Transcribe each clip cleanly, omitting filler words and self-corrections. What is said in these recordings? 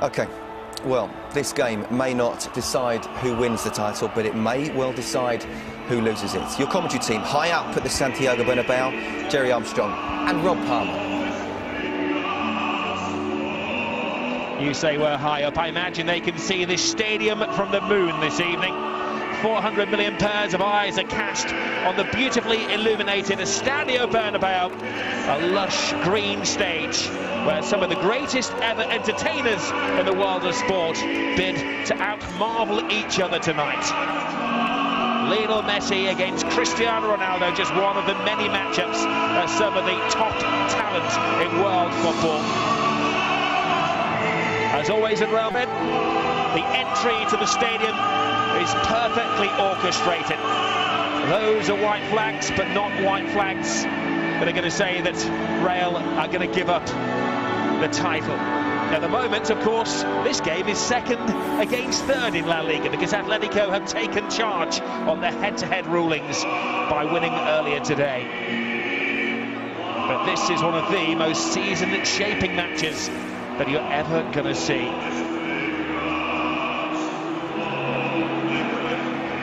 OK, well, this game may not decide who wins the title, but it may well decide who loses it. Your commentary team high up at the Santiago Bernabeu, Jerry Armstrong and Rob Palmer. You say we're high up. I imagine they can see this stadium from the moon this evening. 400 million pairs of eyes are cast on the beautifully illuminated Estadio Bernabeu, a lush green stage where some of the greatest ever entertainers in the world of sport bid to out-marvel each other tonight. Lionel Messi against Cristiano Ronaldo, just one of the many matchups of some of the top talent in world football. As always at Real Madrid, the entry to the stadium is perfectly orchestrated. Those are white flags, but not white flags that are going to say that Real are going to give up the title. At the moment, of course, this game is second against third in La Liga because Atletico have taken charge on their head-to-head rulings by winning earlier today. But this is one of the most season-shaping matches that you're ever going to see.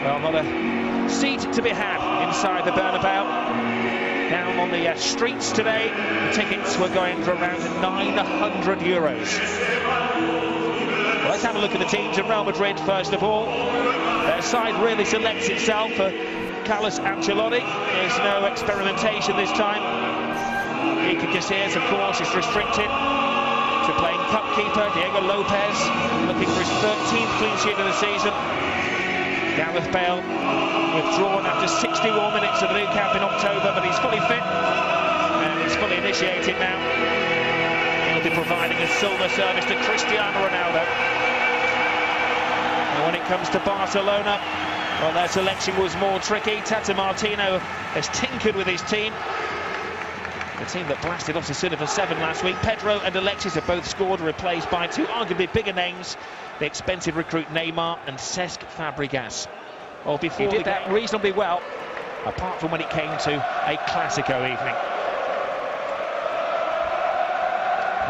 Well, not a seat to be had inside the Bernabeu. Down on the streets today, the tickets were going for around €900. Well, let's have a look at the teams in Real Madrid first of all. Their side really selects itself for Carlos Ancelotti. There's no experimentation this time. Iker Casillas, of course, is restricted to playing cup keeper. Diego Lopez looking for his 13th clean sheet of the season. Gareth Bale withdrawn after 60 more minutes of the new camp in October, but he's fully fit and he's fully initiated now. He'll be providing a silver service to Cristiano Ronaldo. And when it comes to Barcelona, well, their selection was more tricky. Tata Martino has tinkered with his team. The team that blasted off Sicily for 7 last week. Pedro and Alexis have both scored, replaced by two arguably bigger names, the expensive recruit Neymar and Cesc Fabregas. Well, before he did that reasonably well, apart from when it came to a Clasico evening.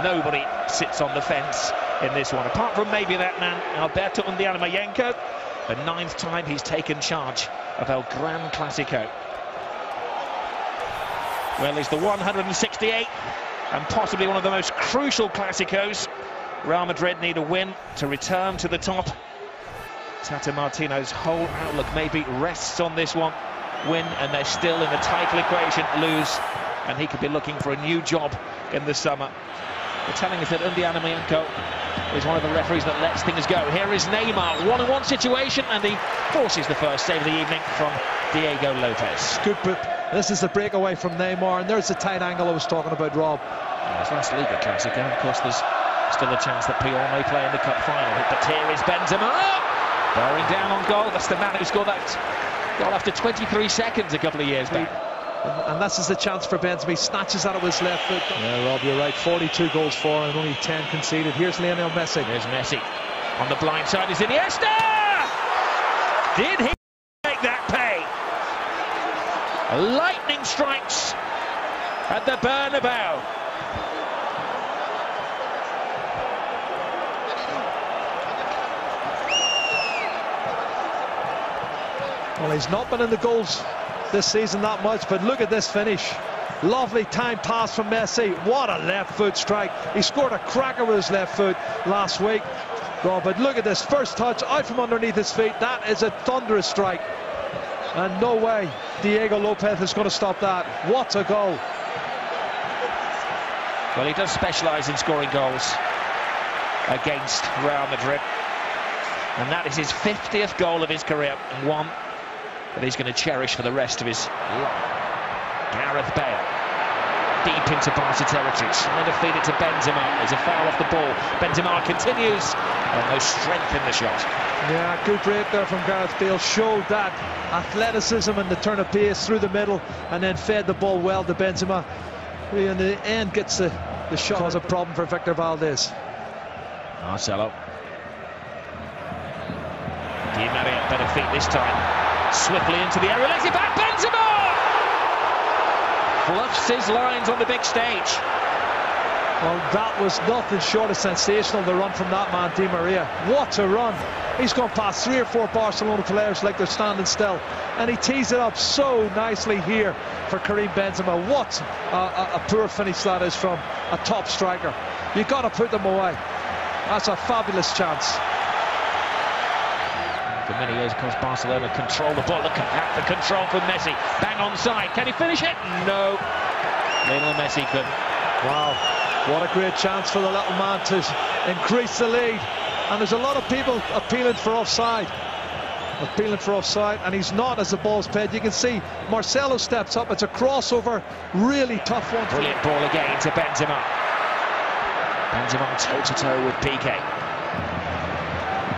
Nobody sits on the fence in this one, apart from maybe that man, Alberto Undiana-Mayenko, the 9th time he's taken charge of El Gran Clasico. Well, it's the 168th and possibly one of the most crucial Clásicos. Real Madrid need a win to return to the top. Tata Martino's whole outlook maybe rests on this one. Win and they're still in the title equation. Lose and he could be looking for a new job in the summer. They're telling us that Undiana-Mayenko is one of the referees that lets things go. Here is Neymar, one-on-one situation, and he forces the first save of the evening from Diego Lopez. Good boot. This is the breakaway from Neymar, and there's the tight angle I was talking about, Rob. Yeah, it's last Liga Clasico. Of course, there's still a chance that Puyol may play in the cup final. But here is Benzema, bearing down on goal. That's the man who scored that goal after 23 seconds a couple of years back. And this is the chance for Benzema. He snatches out of his left foot. Yeah, Rob, you're right. 42 goals for and only 10 conceded. Here's Lionel Messi. There's Messi. On the blind side is Iniesta! Did he make that pay? Lightning strikes at the Bernabeu. Well, he's not been in the goals this season that much, but look at this finish. Lovely time pass from Messi. What a left foot strike. He scored a cracker with his left foot last week. Rob, but look at this first touch out from underneath his feet. That is a thunderous strike. And no way Diego Lopez is going to stop that. What a goal. Well, he does specialise in scoring goals against Real Madrid. And that is his 50th goal of his career, and one that he's going to cherish for the rest of his life. Gareth Bale, deep into Barca territory, trying to feed it to Benzema. There's a foul off the ball. Benzema continues, and no strength in the shot. Yeah, good break there from Gareth Bale. Showed that athleticism and the turn of pace through the middle, and then fed the ball well to Benzema, who in the end gets the shot. Cause a problem for Victor Valdez. Marcelo. Di Maria, better feet this time. Swiftly into the area, lets it back, Benzema! Fluffs his lines on the big stage. Well, that was nothing short of sensational, the run from that man, Di Maria. What a run. He's gone past 3 or 4 Barcelona players like they're standing still. And he tees it up so nicely here for Karim Benzema. What a poor finish that is from a top striker. You've got to put them away. That's a fabulous chance. For many years, of course, Barcelona control the ball. Look at the control from Messi. Bang on side. Can he finish it? No. Lionel Messi could. Wow. What a great chance for the little man to increase the lead. And there's a lot of people appealing for offside. And he's not as the ball's played. You can see Marcelo steps up. It's a crossover. Really tough one. Brilliant ball again to Benzema. Benzema toe-to-toe with Piqué.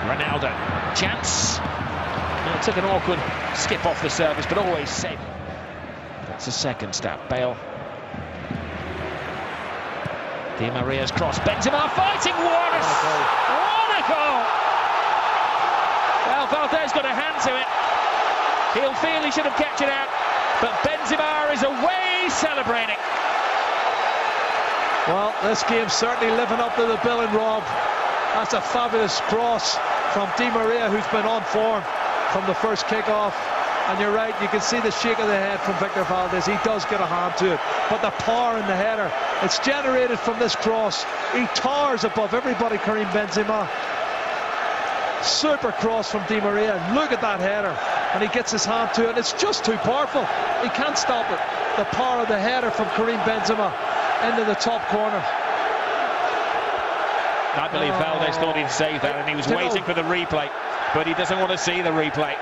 Ronaldo. Chance. Well, it took an awkward skip off the service, but always safe. That's a second step. Bale. Di Maria's cross. Benzema fighting. What a goal! Well, Valdez got a hand to it. He'll feel he should have kept it out, but Benzema is away celebrating. Well, this game's certainly living up to the billing, Rob. That's a fabulous cross from Di Maria, who's been on form from the first kick-off. And you're right, you can see the shake of the head from Victor Valdez. He does get a hand to it, but the power in the header, it's generated from this cross. He towers above everybody, Karim Benzema. Super cross from Di Maria. Look at that header, and he gets his hand to it. It's just too powerful. He can't stop it. The power of the header from Karim Benzema into the top corner. I believe Valdez thought he'd save that, and he was waiting for the replay, but he doesn't want to see the replay.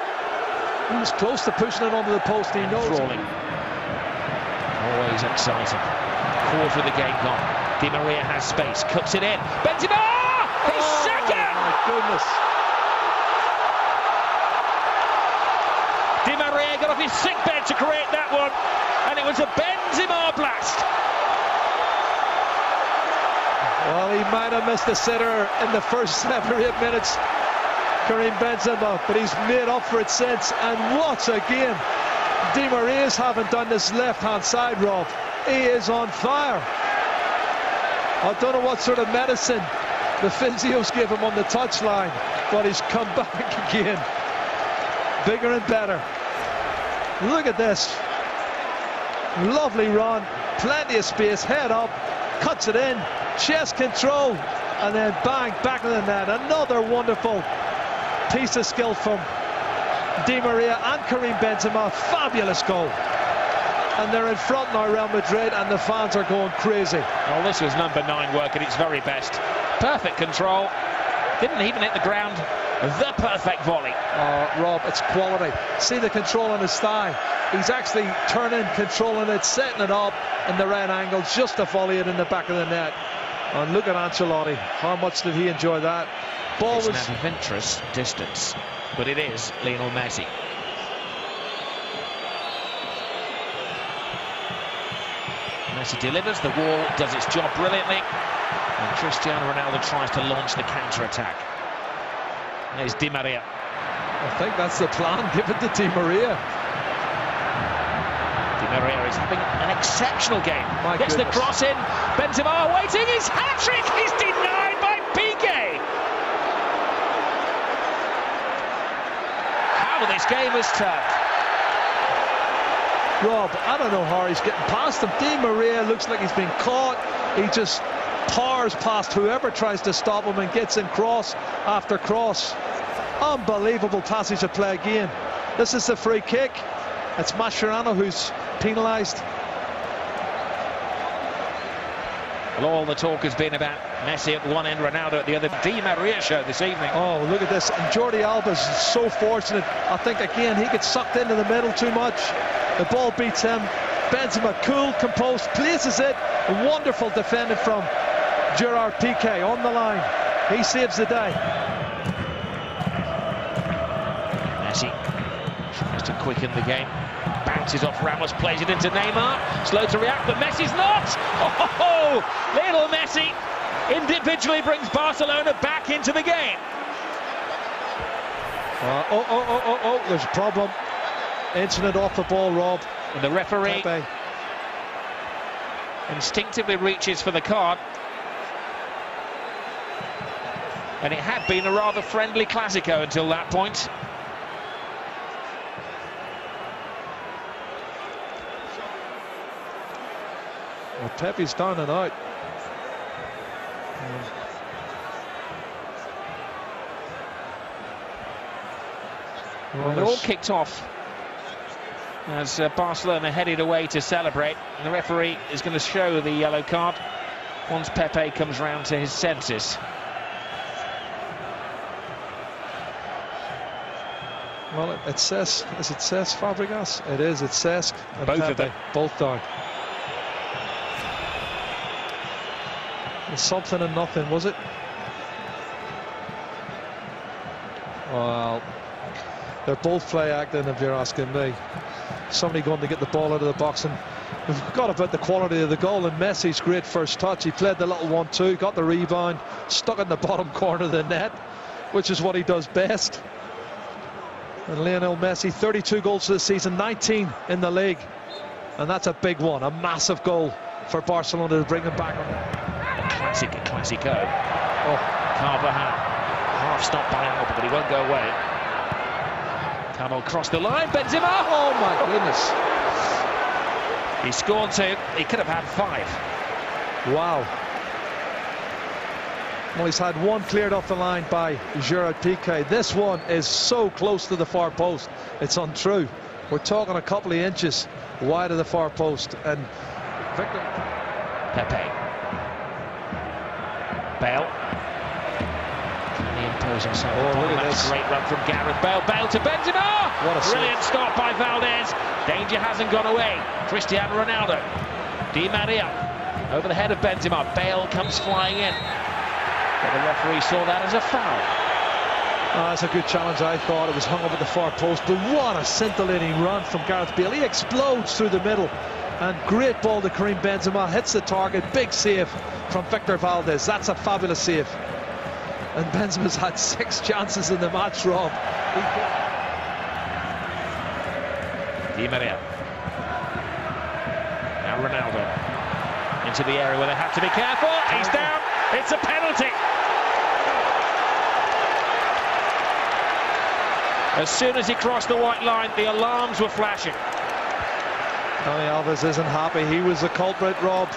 He was close to pushing it onto the post. He knows. Crawling. Always exciting. Quarter of the game gone. Di Maria has space, cuts it in. Benzema! His second! My goodness. Di Maria got off his sick bed to create that one, and it was a Benzema blast. Well, he might have missed the sitter in the first 7 or 8 minutes, Karim Benzema, but he's made up for it since. And what a game! Di Maria's haven't done this left-hand side, Rob. He is on fire. I don't know what sort of medicine the physios give him on the touchline, but he's come back again, bigger and better. Look at this. Lovely run, plenty of space, head up, cuts it in, chest control, and then bang, back of the net. Another wonderful piece of skill from Di Maria and Karim Benzema. Fabulous goal. And they're in front now, Real Madrid, and the fans are going crazy. Well, this was number 9 work at its very best. Perfect control. Didn't even hit the ground. The perfect volley. Rob, it's quality. See the control on his thigh. He's actually turning, controlling it, setting it up in the right angle, just to volley it in the back of the net. And look at Ancelotti. How much did he enjoy that? Ball it's was an adventurous distance, but it is Lionel Messi. Messi delivers, the wall does its job brilliantly, and Cristiano Ronaldo tries to launch the counter-attack. There's Di Maria. I think that's the plan given to Di Maria. Di Maria is having an exceptional game. Gets the cross in. Benzema waiting. His hat-trick is denied by Piqué. How this game has turned. Rob, I don't know how he's getting past him. Di Maria looks like he's been caught. He just powers past whoever tries to stop him and gets in cross after cross. Unbelievable passage of play again. This is the free kick. It's Mascherano who's penalised. Well, all the talk has been about Messi at one end, Ronaldo at the other. Di Maria show this evening. Oh, look at this. And Jordi Alba's so fortunate. I think, again, he gets sucked into the middle too much. The ball beats him. Benzema, cool, composed, places it. Wonderful defended from Gerard Piqué on the line. He saves the day. Messi tries to quicken the game. Bounces off Ramos, plays it into Neymar. Slow to react, but Messi's not. Oh, little Messi individually brings Barcelona back into the game. There's a problem. Incident off the ball, Rob. And the referee Pepe instinctively reaches for the card. And it had been a rather friendly Clasico until that point. Well, Pepe's down and out. Well, it all kicked off as Barcelona headed away to celebrate. And the referee is going to show the yellow card once Pepe comes round to his senses. Well, it says, as it says, Fabregas. It is, it says. Both of them. Both down. It's something and nothing, was it? Well, they're both play acting, if you're asking me. Somebody going to get the ball out of the box, and we've forgot about the quality of the goal. And Messi's great first touch. He played the little 1-2, got the rebound, stuck in the bottom corner of the net, which is what he does best. And Lionel Messi, 32 goals for the season, 19 in the league, and that's a big one, a massive goal for Barcelona to bring him back on. Classico. Oh, Carvajal, half stopped by Alba, but he won't go away. Camel crossed the line, Benzema. Oh my goodness! He scored 2. He could have had 5. Wow. Well, he's had one cleared off the line by Gerard Piqué. This one is so close to the far post, it's untrue. We're talking a couple of inches wide of the far post. And Victor Pepe. Bale. Can he impose himself? Oh, look at this. Great run from Gareth Bale. Bale to Benzema. What a brilliant stop by Valdez. Danger hasn't gone away. Cristiano Ronaldo. Di Maria over the head of Benzema. Bale comes flying in. But the referee saw that as a foul. That's a good challenge, I thought. It was hung up at the far post, but what a scintillating run from Gareth Bale. He explodes through the middle, and great ball to Karim Benzema, hits the target. Big save from Victor Valdez. That's a fabulous save. And Benzema's had 6 chances in the match, Rob. Di Maria. Now Ronaldo into the area where they have to be careful. He's down. It's a penalty. As soon as he crossed the white line, the alarms were flashing. Dani Alves isn't happy. He was the culprit, Rob.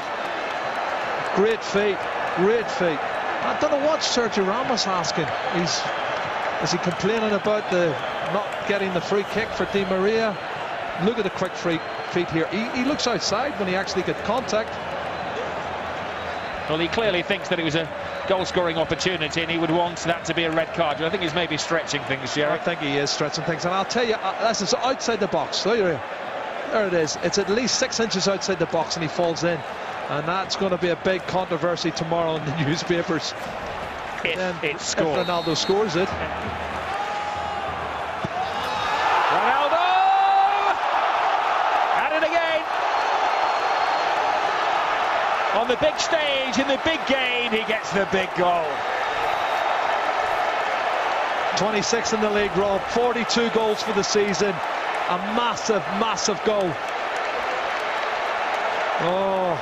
Great feat, great feat. I don't know what Sergio Ramos asking. Is he complaining about the not getting the free kick for Di Maria? Look at the quick feet here. He looks outside when he actually gets contact. Well, he clearly thinks that it was a goal-scoring opportunity and he would want that to be a red card. I think he's maybe stretching things, Jerry. I think he is stretching things, and I'll tell you, this is outside the box. There it is. It's at least 6 inches outside the box, and he falls in. And that's going to be a big controversy tomorrow in the newspapers. If it's scored. If Ronaldo scores it. Ronaldo! At it again! On the big stage, in the big game, he gets the big goal. 26 in the league, Rob. 42 goals for the season. A massive, massive goal. Oh.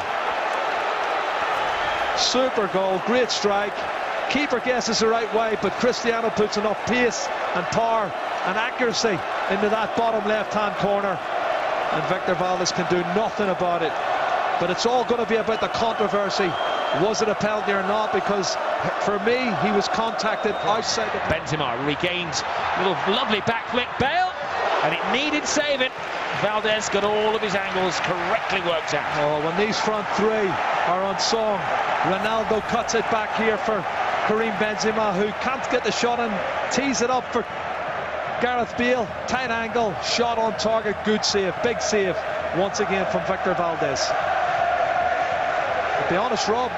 Super goal, great strike. Keeper guesses the right way, but Cristiano puts enough pace and power and accuracy into that bottom left-hand corner. And Victor Valdez can do nothing about it. But it's all going to be about the controversy. Was it a penalty or not? Because for me, he was contacted outside the... Benzema regains a little lovely back flick. Bale, and it needed saving. Valdez got all of his angles correctly worked out. Oh, when these front three are unsung, Ronaldo cuts it back here for Karim Benzema, who can't get the shot and tees it up for Gareth Bale. Tight angle, shot on target, good save, big save once again from Victor Valdez. To be honest, Rob.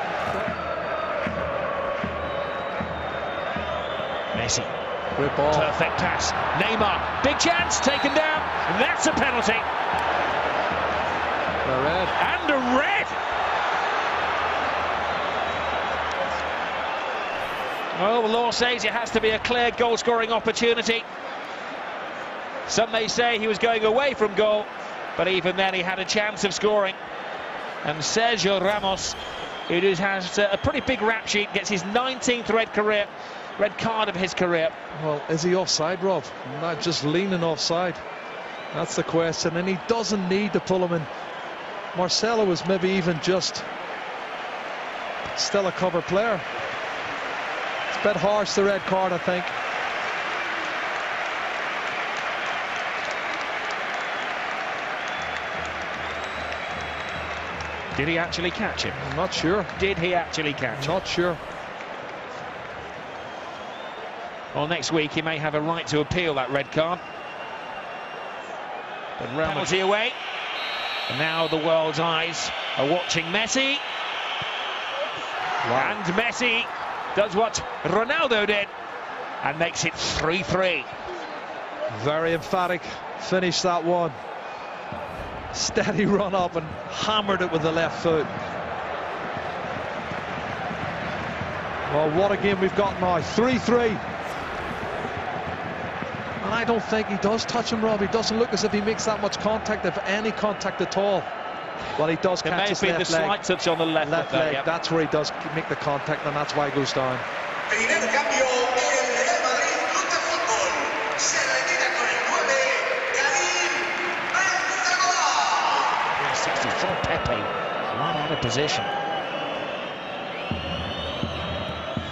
Messi. Great ball. Perfect pass. Neymar, big chance, taken down. That's a penalty. A red. And a red. Well, the law says it has to be a clear goal-scoring opportunity. Some may say he was going away from goal, but even then he had a chance of scoring. And Sergio Ramos Who has a pretty big rap sheet, gets his 19th red card of his career. Well, is he offside, Rob? Not just leaning offside. That's the question, and he doesn't need to pull him in. Marcelo was maybe even just still a cover player. It's a bit harsh, the red card, I think. Did he actually catch him? I'm not sure. Did he actually catch him? Not sure. Well, next week he may have a right to appeal that red card. But penalty away. And now the world's eyes are watching Messi. Wow. And Messi does what Ronaldo did and makes it 3-3. Very emphatic finish, that one. Steady run up and hammered it with the left foot. Well, what a game we've got now. 3-3. And I don't think he does touch him, Rob. He doesn't look as if he makes that much contact, if any contact at all. Well, he does catch his left leg. There may have been the slight touch on the left leg. Yep. That's where he does make the contact, and that's why he goes down. From Pepe, right out of position.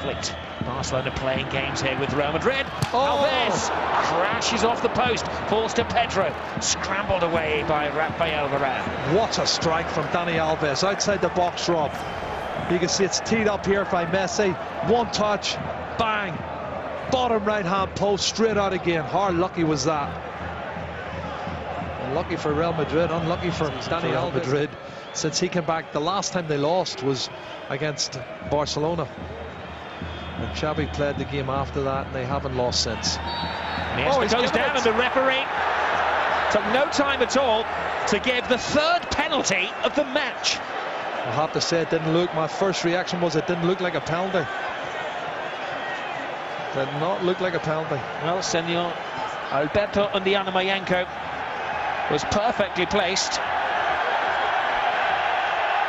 Flicked. Barcelona playing games here with Real Madrid. Oh! Alves crashes off the post, falls to Pedro, scrambled away by Rafael Varane. What a strike from Dani Alves outside the box, Rob. You can see it's teed up here by Messi. One touch, bang, bottom right hand post, straight out again. How lucky was that? Lucky for Real Madrid, unlucky for Dani Alves. Madrid, since he came back, the last time they lost was against Barcelona. And Xavi played the game after that, and they haven't lost since. He goes down, and the referee took no time at all to give the third penalty of the match. I have to say, it didn't look, my first reaction was it didn't look like a penalty. Did not look like a penalty. Well, Senor Alberto Undiana-Mayenko was perfectly placed,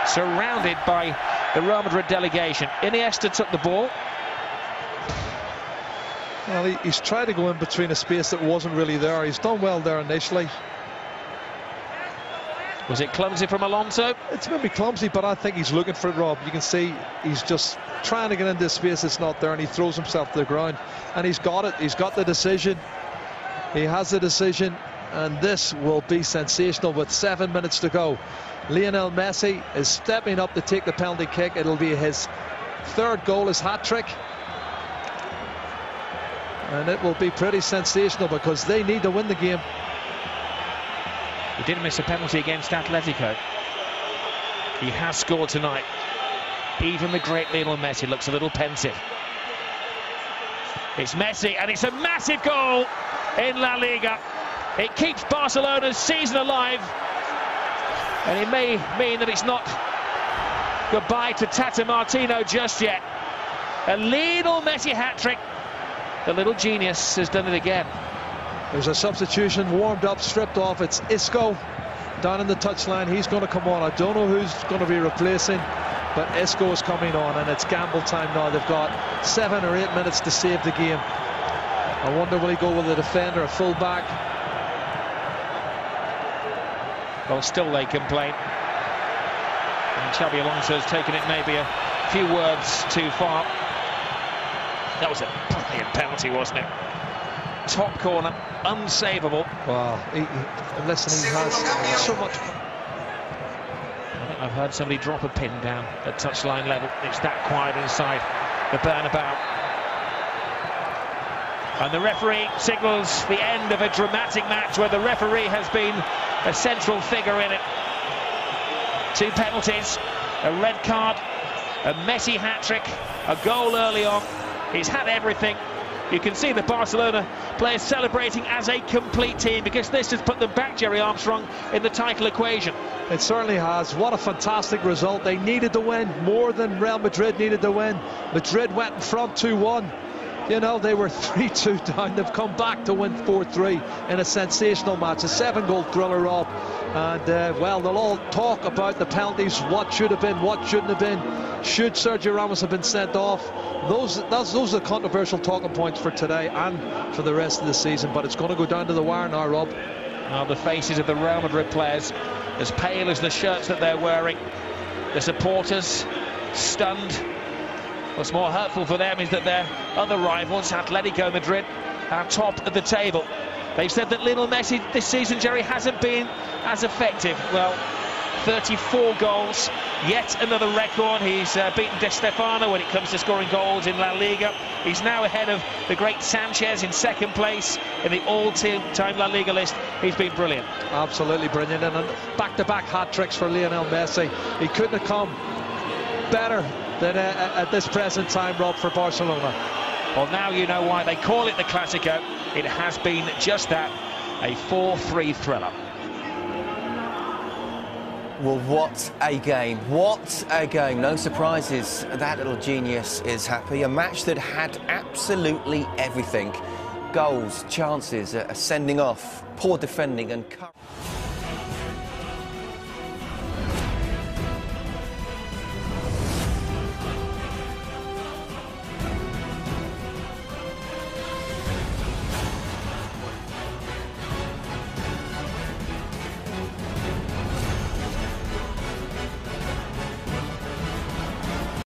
surrounded by the Real Madrid delegation. Iniesta took the ball. Well, he's tried to go in between a space that wasn't really there. He's done well there initially. Was it clumsy from Alonso? It's maybe clumsy, but I think he's looking for it, Rob. You can see he's just trying to get into a space that's not there, and he throws himself to the ground. And he's got it. He's got the decision. He has the decision. And this will be sensational with 7 minutes to go. Lionel Messi is stepping up to take the penalty kick. It'll be his third goal, his hat-trick. And it will be pretty sensational because they need to win the game. He did miss a penalty against Atletico. He has scored tonight. Even the great Lionel Messi looks a little pensive. It's Messi, and it's a massive goal in La Liga. It keeps Barcelona's season alive, and it may mean that it's not goodbye to Tata Martino just yet. A Lionel Messi hat-trick. The little genius has done it again. There's a substitution, warmed up, stripped off. It's Isco down in the touchline. He's going to come on. I don't know who's going to be replacing, but Isco is coming on, and it's gamble time now. They've got 7 or 8 minutes to save the game. I wonder, will he go with a defender, a full-back? Well, still they complain. And Xabi Alonso has taken it maybe a few words too far. That was a brilliant penalty, wasn't it? Top corner, unsavable. Wow, listen, he has so much. I think I've heard somebody drop a pin down at touchline level. It's that quiet inside the Bernabeu. And the referee signals the end of a dramatic match where the referee has been a central figure in it. 2 penalties, a red card, a Messi hat-trick, a goal early on. He's had everything. You can see the Barcelona players celebrating as a complete team because this has put them back, Jerry Armstrong, in the title equation. It certainly has. What a fantastic result. They needed to win more than Real Madrid needed to win. Madrid went in front 2-1. You know, they were 3-2 down. They've come back to win 4-3 in a sensational match. A 7-goal thriller, Rob. And, well, they'll all talk about the penalties, what should have been, what shouldn't have been. Should Sergio Ramos have been sent off? Those are the controversial talking points for today and for the rest of the season. But it's going to go down to the wire now, Rob. Well, the faces of the Real Madrid players as pale as the shirts that they're wearing. The supporters stunned. What's more hurtful for them is that their other rivals, Atletico Madrid, are top of the table. They've said that Lionel Messi this season, Jerry, hasn't been as effective. Well, 34 goals, yet another record. He's beaten Di Stefano when it comes to scoring goals in La Liga. He's now ahead of the great Sanchez in second place in the all-time La Liga list. He's been brilliant. Absolutely brilliant. And back-to-back hat-tricks for Lionel Messi. He couldn't have come better than at this present time, Rob, for Barcelona. Well, now you know why they call it the Clásico. It has been just that, a 4-3 thriller. Well, what a game. What a game. No surprises. That little genius is happy. A match that had absolutely everything. Goals, chances, a sending off, poor defending and...